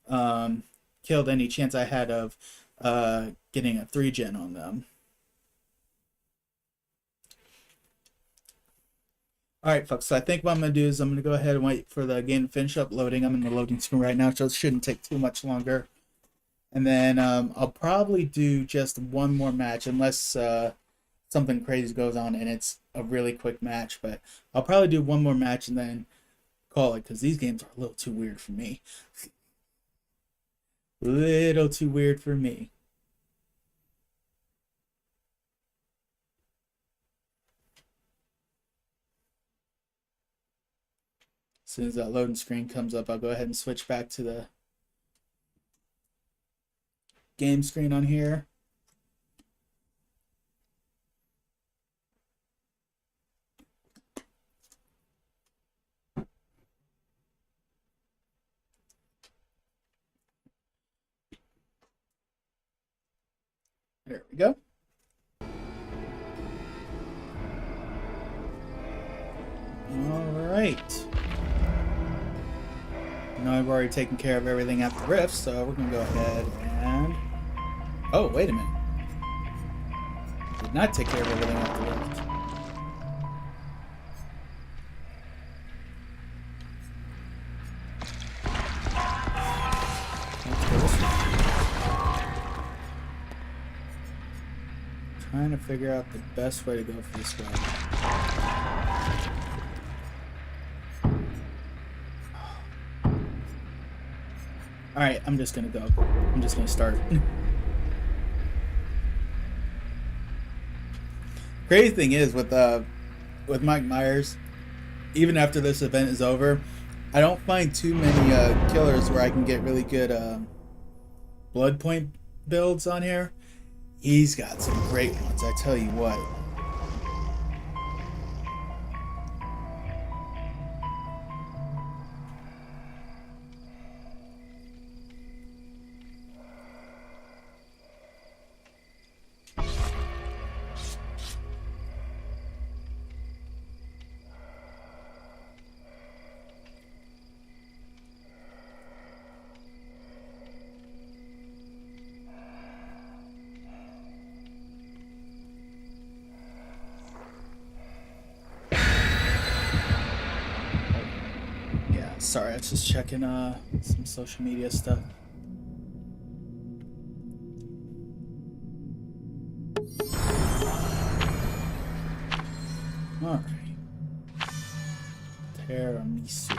killed any chance I had of getting a 3 gen on them. Alright folks, so I think what I'm going to do is I'm going to go ahead and wait for the game to finish uploading. I'm in the loading screen right now, so it shouldn't take too much longer. And then I'll probably do just one more match, unless something crazy goes on and it's a really quick match. But I'll probably do one more match and then call it, because these games are a little too weird for me. Little too weird for me. As soon as that loading screen comes up, I'll go ahead and switch back to the game screen on here. There we go. All right. Now I've already taken care of everything at the rift, so we're gonna go ahead and... Oh, wait a minute. Did not take care of everything at the rift. Trying to figure out the best way to go for this guy. Alright, I'm just gonna go. I'm just gonna start. Crazy thing is with Mike Myers, even after this event is over, I don't find too many killers where I can get really good blood point builds on here. He's got some great ones, I tell you what. Sorry, I was just checking some social media stuff. Alright. Tiramisu.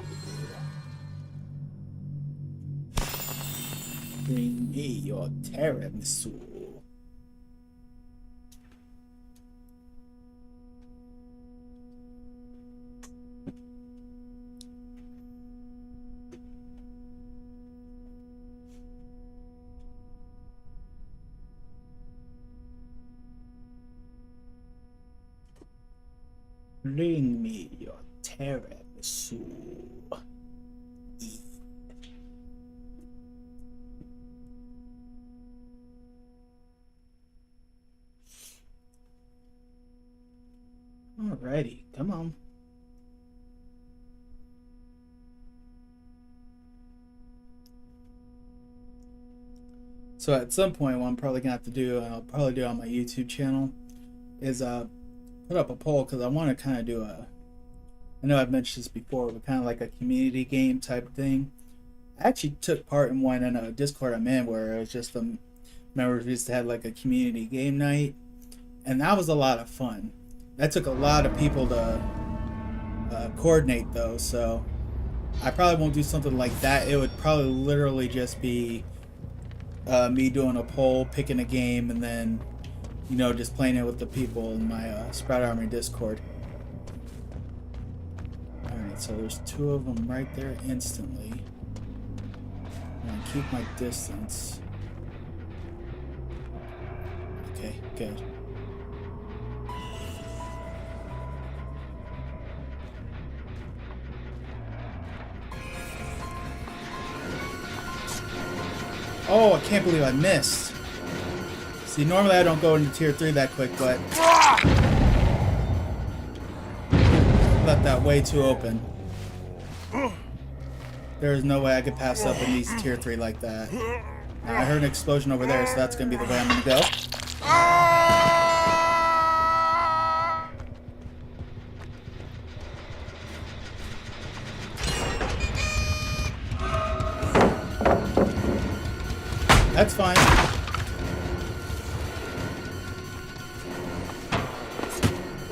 Bring me your tiramisu. Bring me your tiramisu. Alrighty, come on. So at some point, what I'm probably gonna have to do, and I'll probably do it on my YouTube channel, is put up a poll, because I want to kind of do a, I know I've mentioned this before, but kind of like a community game type thing. I actually took part in one in a Discord I'm in, where it was just the members used to have like a community game night, and that was a lot of fun. That took a lot of people to coordinate though, so I probably won't do something like that. It would probably literally just be me doing a poll, picking a game, and then, you know, just playing it with the people in my Sprout Army Discord. Alright, so there's 2 of them right there instantly. I'm gonna keep my distance. Okay, good. Oh, I can't believe I missed. See, normally I don't go into tier 3 that quick, but left that way too open. There is no way I could pass up in these tier 3 like that. Now, I heard an explosion over there, so that's going to be the way I'm going to go. That's fine.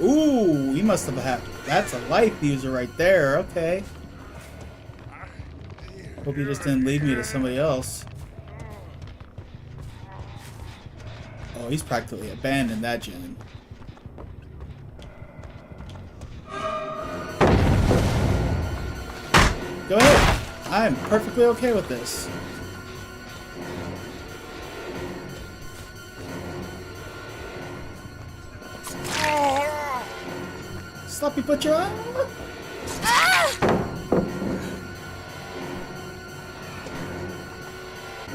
Ooh, he must have had... That's a life user right there. Okay. Hope he just didn't leave me to somebody else. Oh, he's practically abandoned that gen. Go ahead. I'm perfectly okay with this. Sloppy butcher.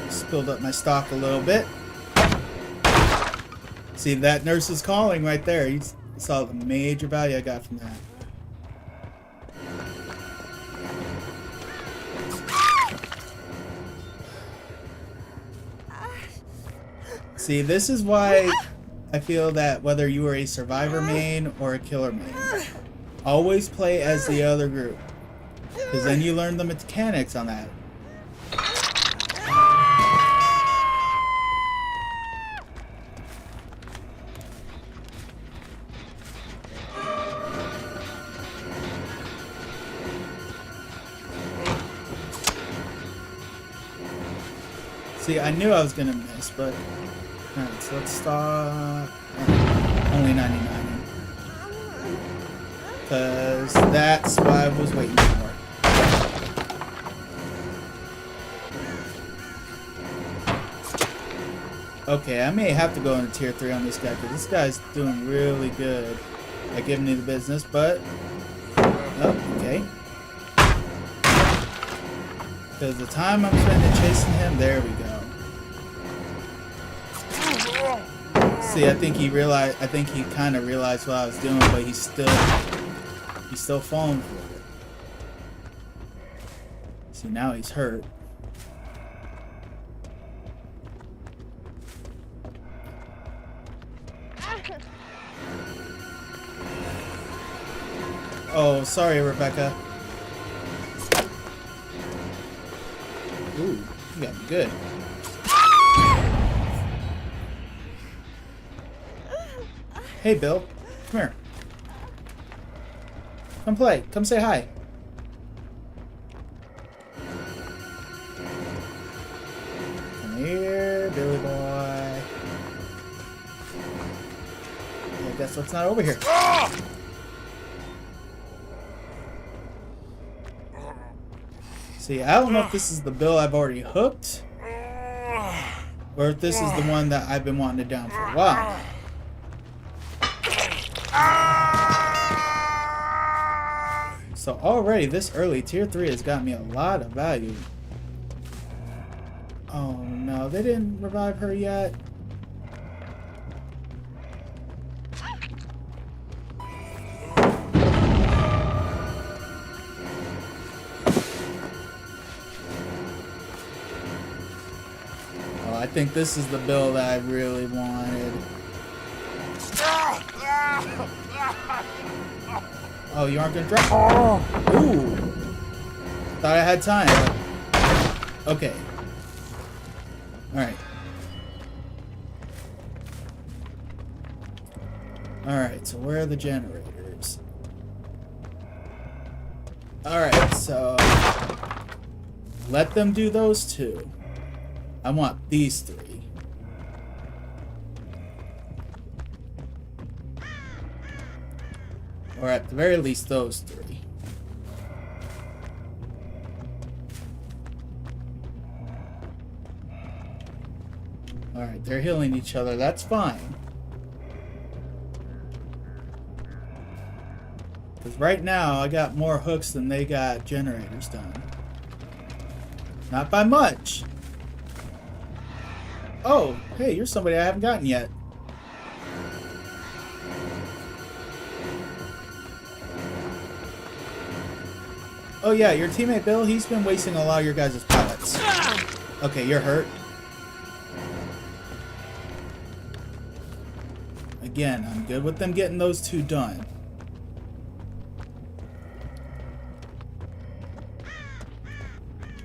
Spilled up my stock a little bit. See, that nurse is calling right there. You saw the major value I got from that. See, this is why I feel that whether you are a survivor main or a killer main, always play as the other group, because then you learn the mechanics on that. See, I knew I was gonna miss, but alright, so let's start. Only 99. Because that's what I was waiting for. Okay, I may have to go into tier 3 on this guy, because this guy's doing really good at giving me the business, but... Oh, okay. Because the time I'm spending chasing him, there we go. See, I think he kind of realized what I was doing, but he's still falling for it. See, now he's hurt. Oh, sorry, Rebecca. Ooh, you got me good. Hey, Bill. Come here. Come play. Come say hi. Come here, Billy boy. I guess let's not over here. See, I don't know if this is the Bill I've already hooked, or if this is the one that I've been wanting to down for a while. So already this early, tier 3 has got me a lot of value. Oh no, they didn't revive her yet. Oh, I think this is the build I really wanted. Oh, you aren't gonna drop? Oh! Ooh! Thought I had time, but... Okay. Alright. Alright, so where are the generators? Alright, so... let them do those two. I want these three. Or at the very least, those three. Alright, they're healing each other. That's fine. Because right now, I got more hooks than they got generators done. Not by much. Oh, hey, you're somebody I haven't gotten yet. Oh yeah, your teammate Bill, he's been wasting a lot of your guys' pallets. Okay, you're hurt. Again, I'm good with them getting those two done.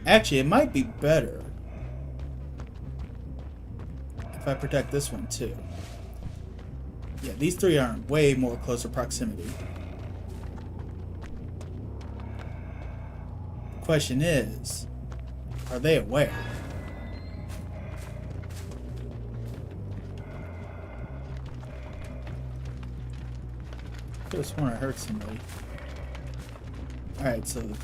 Actually, it might be better if I protect this one too. Yeah, these three are in way more closer proximity. Question is, are they aware? I could have sworn I heard somebody. Alright, so the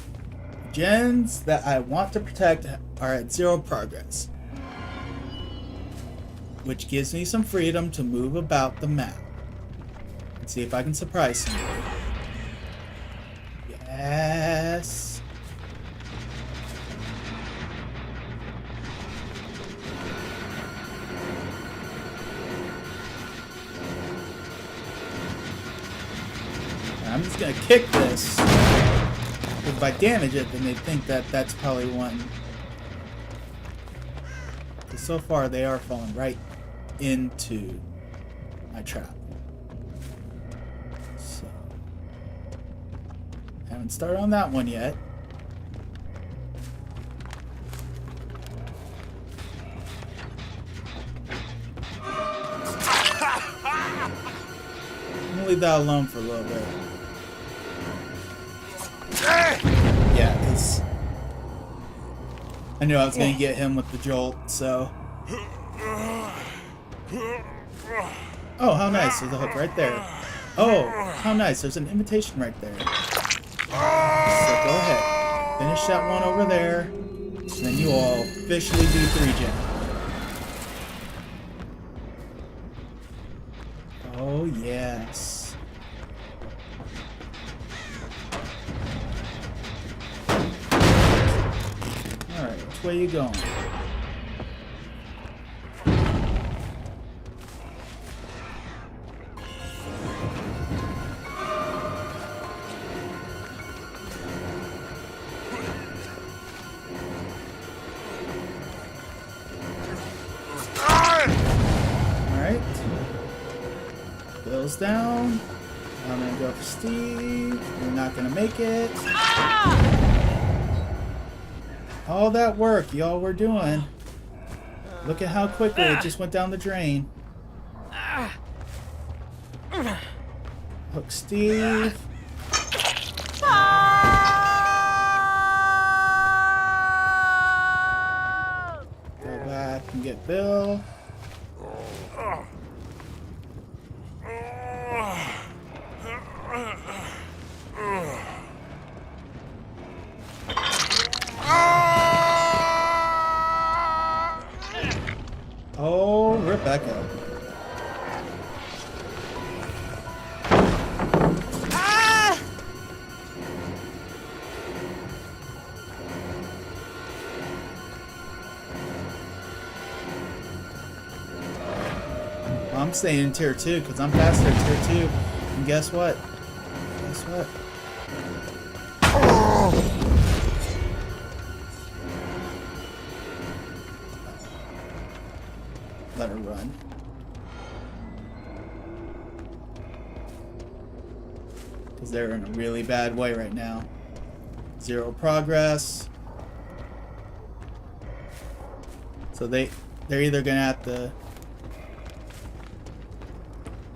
gens that I want to protect are at 0 progress, which gives me some freedom to move about the map and see if I can surprise somebody. Yes. I'm just gonna kick this. If I damage it, then they think that that's probably one. Because so far they are falling right into my trap. So, haven't started on that one yet. I'm gonna leave that alone for a little bit. Yeah, because I knew I was going to get him with the jolt, so... Oh, how nice. There's a hook right there. Oh, how nice. There's an invitation right there. So go ahead. Finish that one over there, and then you all officially do 3-gen. Oh, yes. Alright, which way you going? Alright. Bill's down. I'm gonna go for Steve. You're not gonna make it. All that work y'all were doing. Look at how quickly it just went down the drain. Hook Steve. Go back and get Bill. Oh, Rebecca. I'm staying in tier 2 because I'm faster in tier 2. And guess what? Guess what? Let her run. Because they're in a really bad way right now. 0 progress. So they're either gonna have to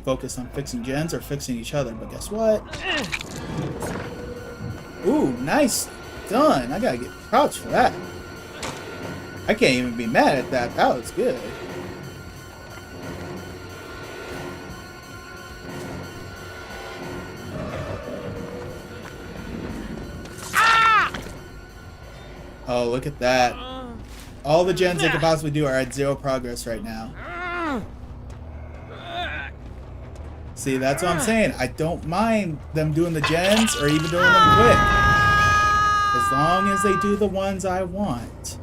focus on fixing gens or fixing each other, but guess what? Ooh, nice done. I gotta get props for that. I can't even be mad at that. That was good. Oh, look at that. All the gens they could possibly do are at 0 progress right now. See, that's what I'm saying. I don't mind them doing the gens or even doing them quick. As long as they do the ones I want.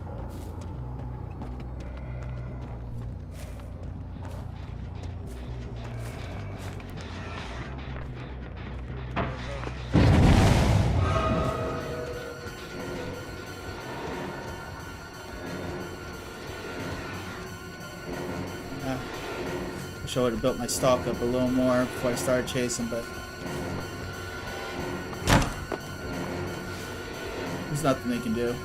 I would have built my stock up a little more before I started chasing, but there's nothing they can do.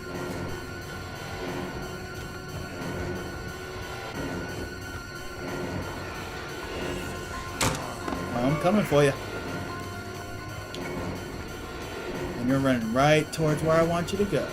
I'm coming for you. And you're running right towards where I want you to go.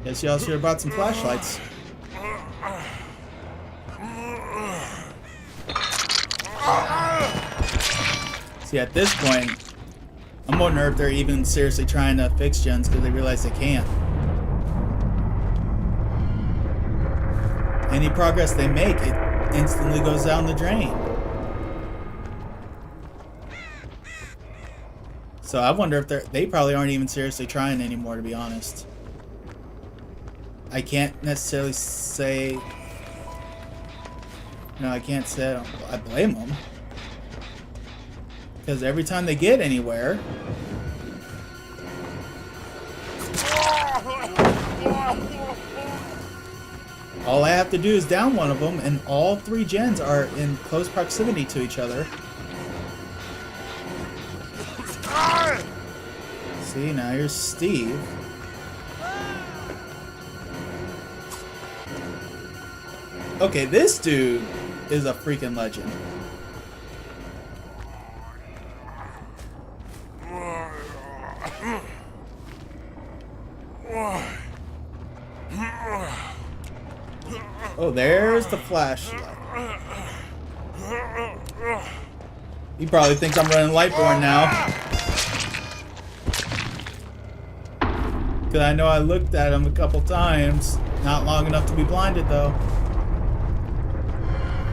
Guess y'all should have brought some flashlights. See, at this point, I'm wondering if they're even seriously trying to fix gens because they realize they can't. Any progress they make, it instantly goes down the drain. So I wonder if they probably aren't even seriously trying anymore, to be honest. I can't necessarily say... No, I can't say I blame them. Because every time they get anywhere... all I have to do is down one of them, and all 3 gens are in close proximity to each other. See, now here's Steve. Okay, this dude is a freaking legend. Oh, there's the flashlight. He probably thinks I'm running Lightborn now. Because I know I looked at him a couple times. Not long enough to be blinded, though.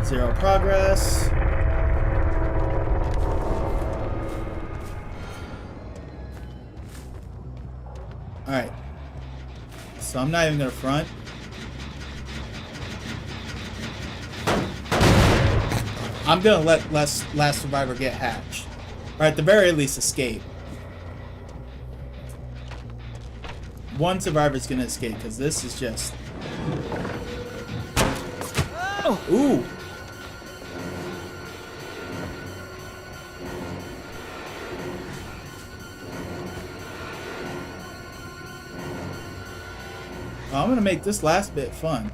0 progress. Alright. So I'm not even going to front. I'm going to let last survivor get hatched. Or at the very least escape. one survivor's gonna escape because this is just. Ooh. Well, I'm gonna make this last bit fun.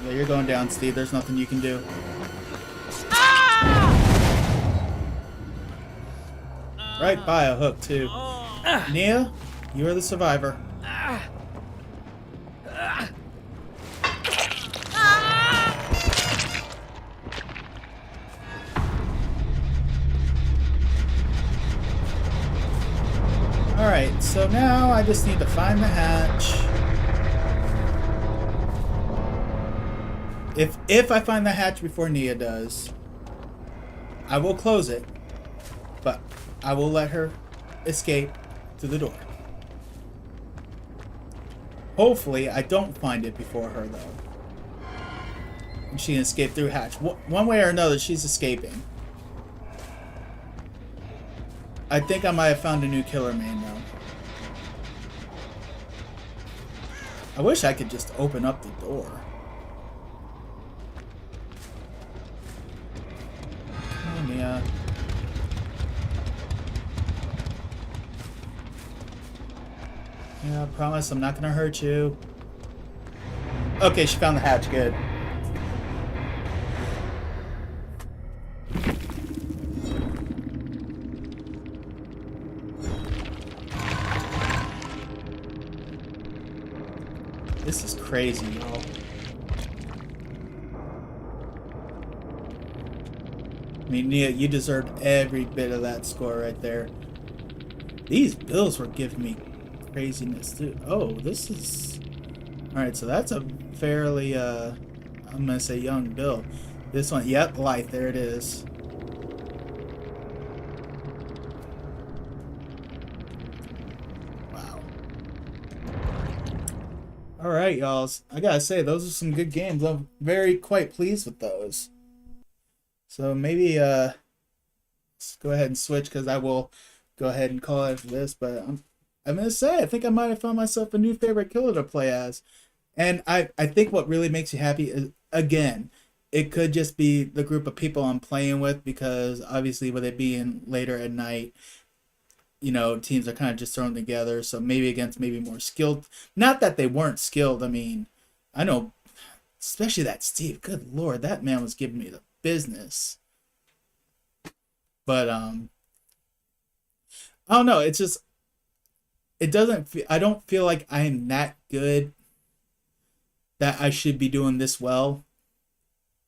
Yeah, you're going down, Steve. There's nothing you can do. Right by a hook, too. Nia, you are the survivor. Alright, so now I just need to find the hatch. If I find the hatch before Nia does, I will close it, but I will let her escape through the door. Hopefully, I don't find it before her, though. And she can escape through hatch. One way or another, she's escaping. I think I might have found a new killer main, though. I wish I could just open up the door. Come on, Nia. Yeah, I promise I'm not gonna hurt you. Okay, she found the hatch. Good. This is crazy, y'all. I mean, Nia, you deserved every bit of that score right there. These bills were giving me craziness, too. Oh, this is... Alright, so that's a fairly, I'm gonna say young bill. This one, yep, light, there it is. Wow. Alright, y'all. I gotta say, those are some good games. I'm very quite pleased with those. So maybe, let's go ahead and switch, because I will go ahead and call it for this, but I'm gonna say, I think I might have found myself a new favorite killer to play as. And I think what really makes you happy is, again, it could just be the group of people I'm playing with, because obviously with it being later at night, you know, teams are kind of just thrown together. So maybe against maybe more skilled, not that they weren't skilled. I mean, I know, especially that Steve, good Lord, that man was giving me the business. But, I don't know. It's just, it doesn't feel, I don't feel like I'm that good that I should be doing this well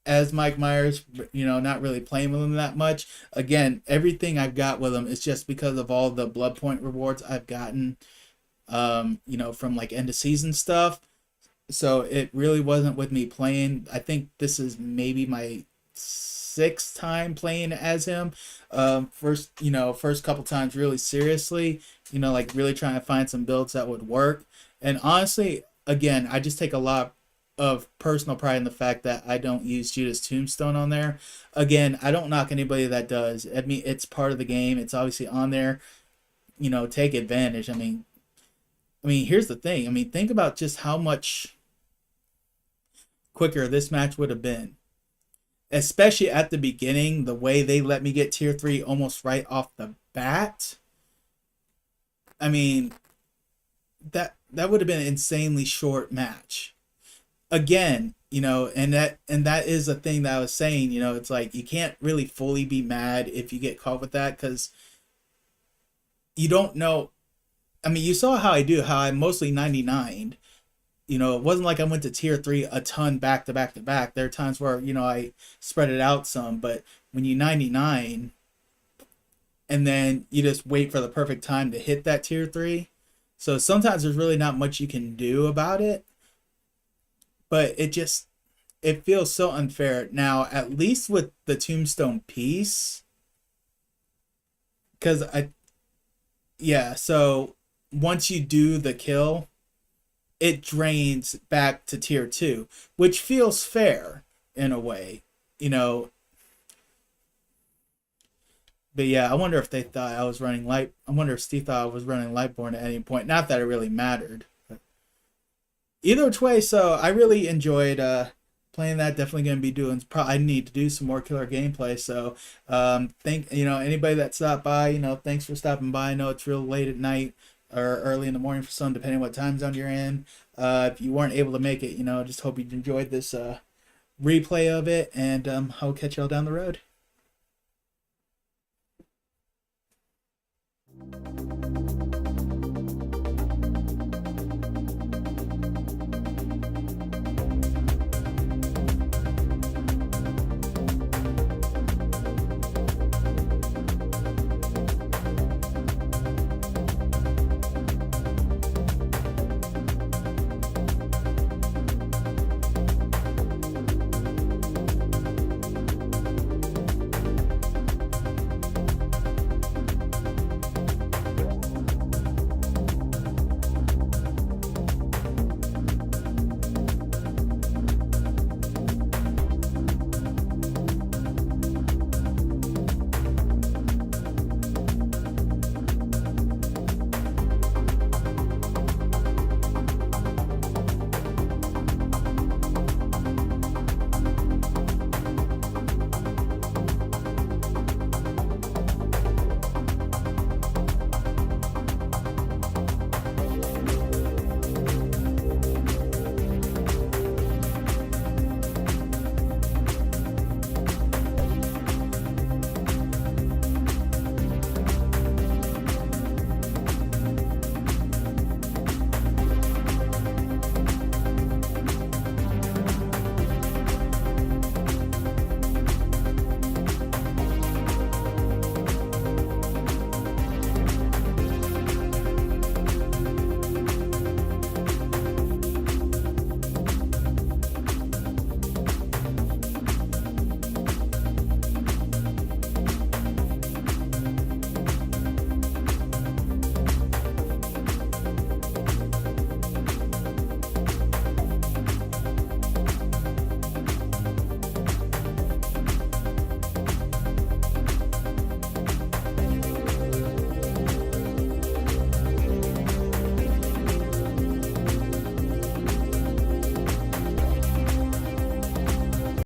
as Mike Myers, you know, not really playing with him that much. Again, everything I've got with him is just because of all the blood point rewards I've gotten, you know, from like end of season stuff. So it really wasn't with me playing. I think this is maybe my 6th time playing as him. First couple times really seriously, you know, like really trying to find some builds that would work. And honestly, again, I just take a lot of personal pride in the fact that I don't use Judas Tombstone on there. Again, I don't knock anybody that does. I mean, it's part of the game. It's obviously on there. You know, take advantage. I mean, here's the thing. I mean, think about just how much quicker this match would have been. Especially at the beginning, the way they let me get tier 3 almost right off the bat. I mean, that would have been an insanely short match. Again, you know, and that is a thing that I was saying, you know, it's like you can't really fully be mad if you get caught with that, because you don't know. I mean, you saw how I mostly 99'd. You know, it wasn't like I went to tier 3 a ton back to back to back. There are times where, you know, I spread it out some, but when you 99 and then you just wait for the perfect time to hit that tier 3, so sometimes there's really not much you can do about it. But it feels so unfair. Now, at least with the Tombstone piece, because yeah, so once you do the kill, it drains back to tier 2, which feels fair in a way, you know. But yeah, I wonder if they thought I was running light. I wonder if Steve thought I was running Lightborn at any point. Not that it really mattered. But either which way, so I really enjoyed playing that. Definitely going to be doing. I need to do some more killer gameplay. So thank anybody that stopped by. Thanks for stopping by. I know it's real late at night or early in the morning for some, depending on what time zone you're in. If you weren't able to make it, just hope you enjoyed this replay of it, and I'll catch y'all down the road.